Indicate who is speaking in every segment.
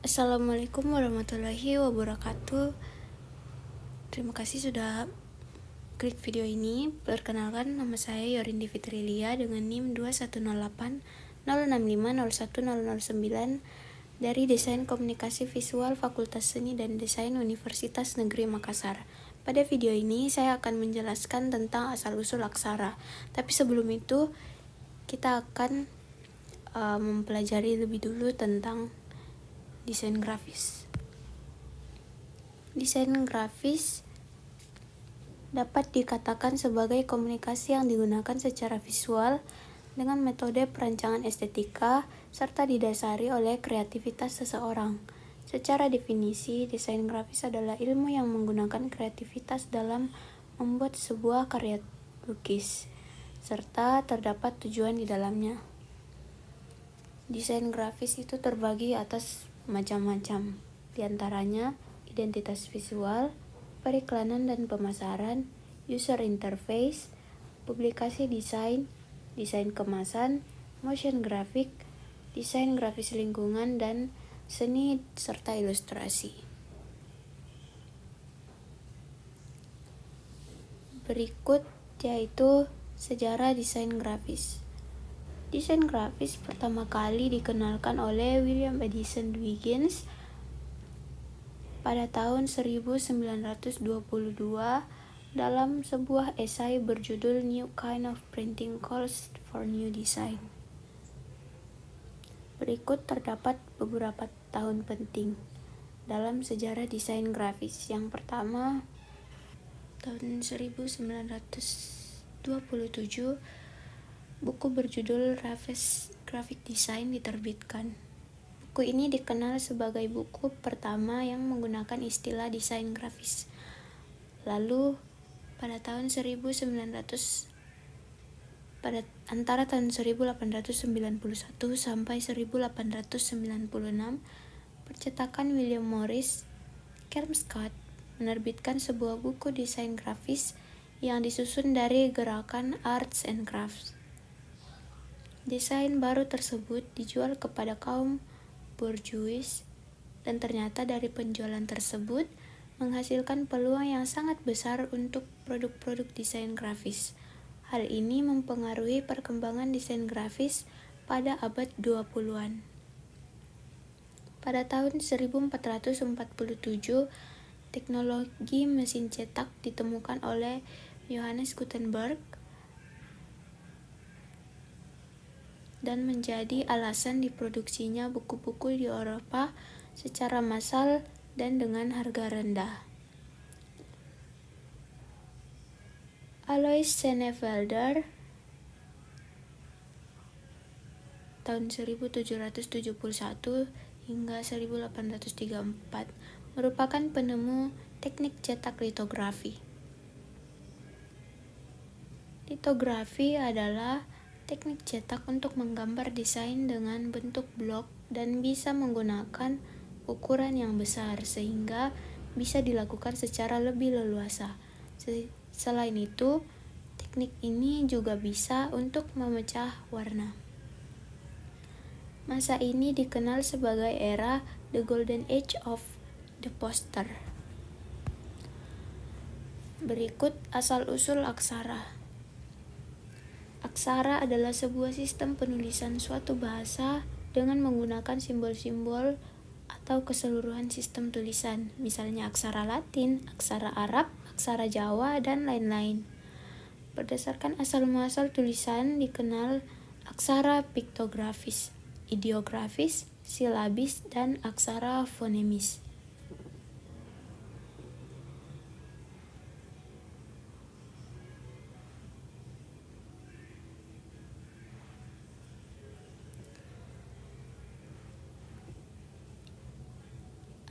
Speaker 1: Assalamualaikum warahmatullahi wabarakatuh. Terima kasih sudah klik video ini. Perkenalkan, nama saya Yorindi Fitrilia dengan NIM 210806501009 dari Desain Komunikasi Visual Fakultas Seni dan Desain Universitas Negeri Makassar. Pada video ini saya akan menjelaskan tentang asal-usul aksara. Tapi sebelum itu kita akan mempelajari lebih dulu tentang desain grafis. Desain grafis dapat dikatakan sebagai komunikasi yang digunakan secara visual dengan metode perancangan estetika serta didasari oleh kreativitas seseorang. Secara definisi, desain grafis adalah ilmu yang menggunakan kreativitas dalam membuat sebuah karya lukis, serta terdapat tujuan di dalamnya. Desain grafis itu terbagi atas macam-macam, diantaranya identitas visual, periklanan dan pemasaran, user interface, publikasi desain, desain kemasan, motion graphic, desain grafis lingkungan, dan seni serta ilustrasi. Berikut yaitu sejarah desain grafis. Desain grafis pertama kali dikenalkan oleh William Addison Wiggins pada tahun 1922 dalam sebuah esai berjudul New Kind of Printing Calls for New Design. Berikut terdapat beberapa tahun penting dalam sejarah desain grafis. Yang pertama, tahun 1927 buku berjudul Raffles Graphic Design diterbitkan. Buku ini dikenal sebagai buku pertama yang menggunakan istilah desain grafis. Lalu pada antara tahun 1891 sampai 1896, percetakan William Morris Kelmscott menerbitkan sebuah buku desain grafis yang disusun dari gerakan Arts and Crafts. Desain baru tersebut dijual kepada kaum bourgeois dan ternyata dari penjualan tersebut menghasilkan peluang yang sangat besar untuk produk-produk desain grafis. Hal ini mempengaruhi perkembangan desain grafis pada abad 20-an. Pada tahun 1447, teknologi mesin cetak ditemukan oleh Johannes Gutenberg dan menjadi alasan diproduksinya buku-buku di Eropa secara massal dan dengan harga rendah. Alois Senefelder tahun 1771 hingga 1834 merupakan penemu teknik cetak litografi. Litografi adalah teknik cetak untuk menggambar desain dengan bentuk blok dan bisa menggunakan ukuran yang besar sehingga bisa dilakukan secara lebih leluasa. Selain itu, teknik ini juga bisa untuk memecah warna. Masa ini dikenal sebagai era The Golden Age of the Poster. Berikut asal-usul aksara. Aksara adalah sebuah sistem penulisan suatu bahasa dengan menggunakan simbol-simbol atau keseluruhan sistem tulisan, misalnya aksara Latin, aksara Arab, aksara Jawa, dan lain-lain. Berdasarkan asal-muasal tulisan dikenal aksara piktografis, ideografis, silabis, dan aksara fonemis.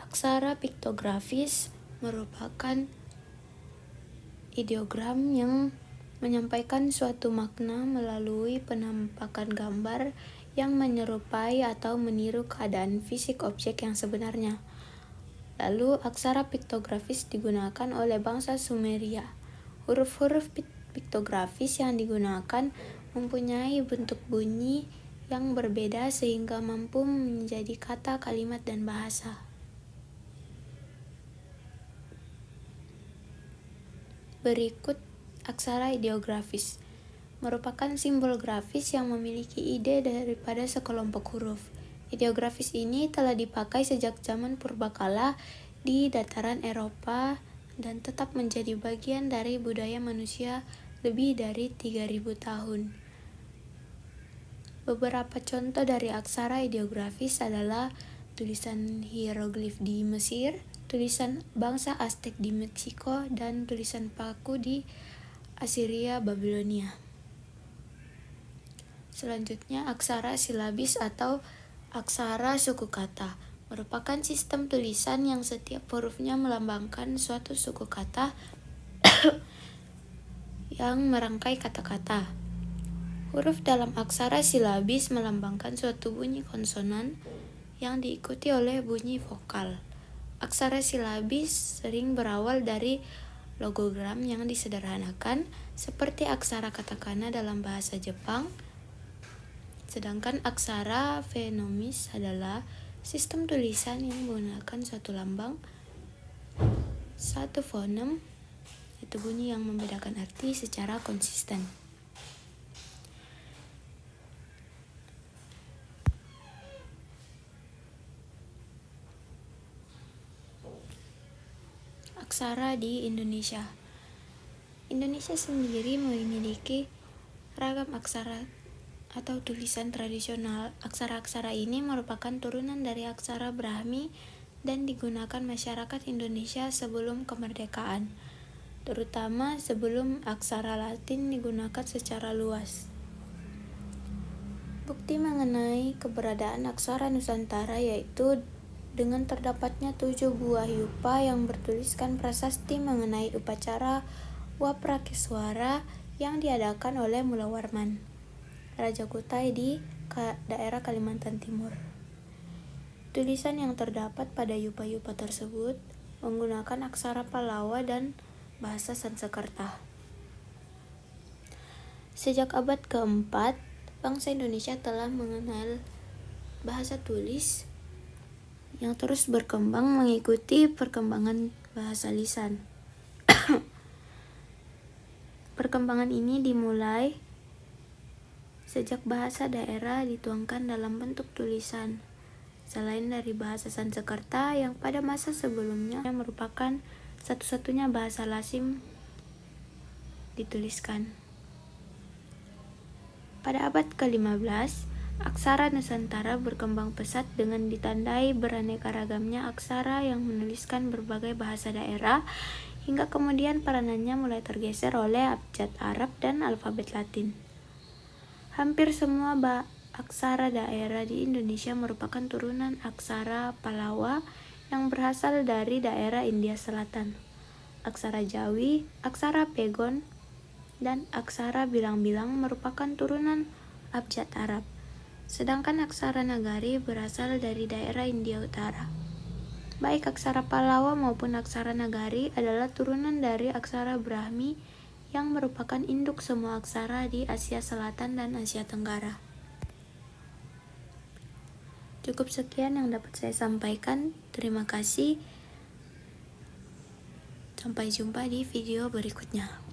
Speaker 1: Aksara piktografis merupakan ideogram yang menyampaikan suatu makna melalui penampakan gambar yang menyerupai atau meniru keadaan fisik objek yang sebenarnya. Lalu, aksara piktografis digunakan oleh bangsa Sumeria. Huruf-huruf piktografis yang digunakan mempunyai bentuk bunyi yang berbeda sehingga mampu menjadi kata, kalimat, dan bahasa. Berikut aksara ideografis merupakan simbol grafis yang memiliki ide daripada sekelompok huruf. Ideografis ini telah dipakai sejak zaman purbakala di dataran Eropa dan tetap menjadi bagian dari budaya manusia lebih dari 3.000 tahun. Beberapa contoh dari aksara ideografis adalah tulisan hieroglif di Mesir, tulisan bangsa Aztec di Meksiko, dan tulisan paku di Assyria Babilonia. Selanjutnya, aksara silabis atau aksara suku kata merupakan sistem tulisan yang setiap hurufnya melambangkan suatu suku kata yang merangkai kata-kata. Huruf dalam aksara silabis melambangkan suatu bunyi konsonan yang diikuti oleh bunyi vokal. Aksara silabis sering berawal dari logogram yang disederhanakan seperti aksara katakana dalam bahasa Jepang, sedangkan aksara fenomis adalah sistem tulisan yang menggunakan suatu lambang, satu fonem, yaitu bunyi yang membedakan arti secara konsisten. Aksara di Indonesia. Indonesia sendiri memiliki ragam aksara atau tulisan tradisional. Aksara-aksara ini merupakan turunan dari aksara Brahmi dan digunakan masyarakat Indonesia sebelum kemerdekaan, terutama sebelum aksara Latin digunakan secara luas. Bukti mengenai keberadaan aksara Nusantara yaitu dengan terdapatnya 7 buah yupa yang bertuliskan prasasti mengenai upacara Waprakeswara yang diadakan oleh Mula Warman, Raja Kutai di daerah Kalimantan Timur. Tulisan yang terdapat pada yupa-yupa tersebut menggunakan aksara Pallawa dan bahasa Sanskerta. Sejak abad keempat, bangsa Indonesia telah mengenal bahasa tulis yang terus berkembang mengikuti perkembangan bahasa lisan. Perkembangan ini dimulai sejak bahasa daerah dituangkan dalam bentuk tulisan, selain dari bahasa Sanskerta yang pada masa sebelumnya merupakan satu-satunya bahasa Lasim dituliskan. Pada abad ke-15, aksara Nusantara berkembang pesat dengan ditandai beraneka ragamnya aksara yang menuliskan berbagai bahasa daerah, hingga kemudian peranannya mulai tergeser oleh abjad Arab dan alfabet Latin. Hampir semua aksara daerah di Indonesia merupakan turunan aksara Pallawa yang berasal dari daerah India Selatan. Aksara Jawi, aksara Pegon, dan aksara bilang-bilang merupakan turunan abjad Arab. Sedangkan aksara Nagari berasal dari daerah India Utara. Baik aksara Pallawa maupun aksara Nagari adalah turunan dari aksara Brahmi yang merupakan induk semua aksara di Asia Selatan dan Asia Tenggara. Cukup sekian yang dapat saya sampaikan. Terima kasih. Sampai jumpa di video berikutnya.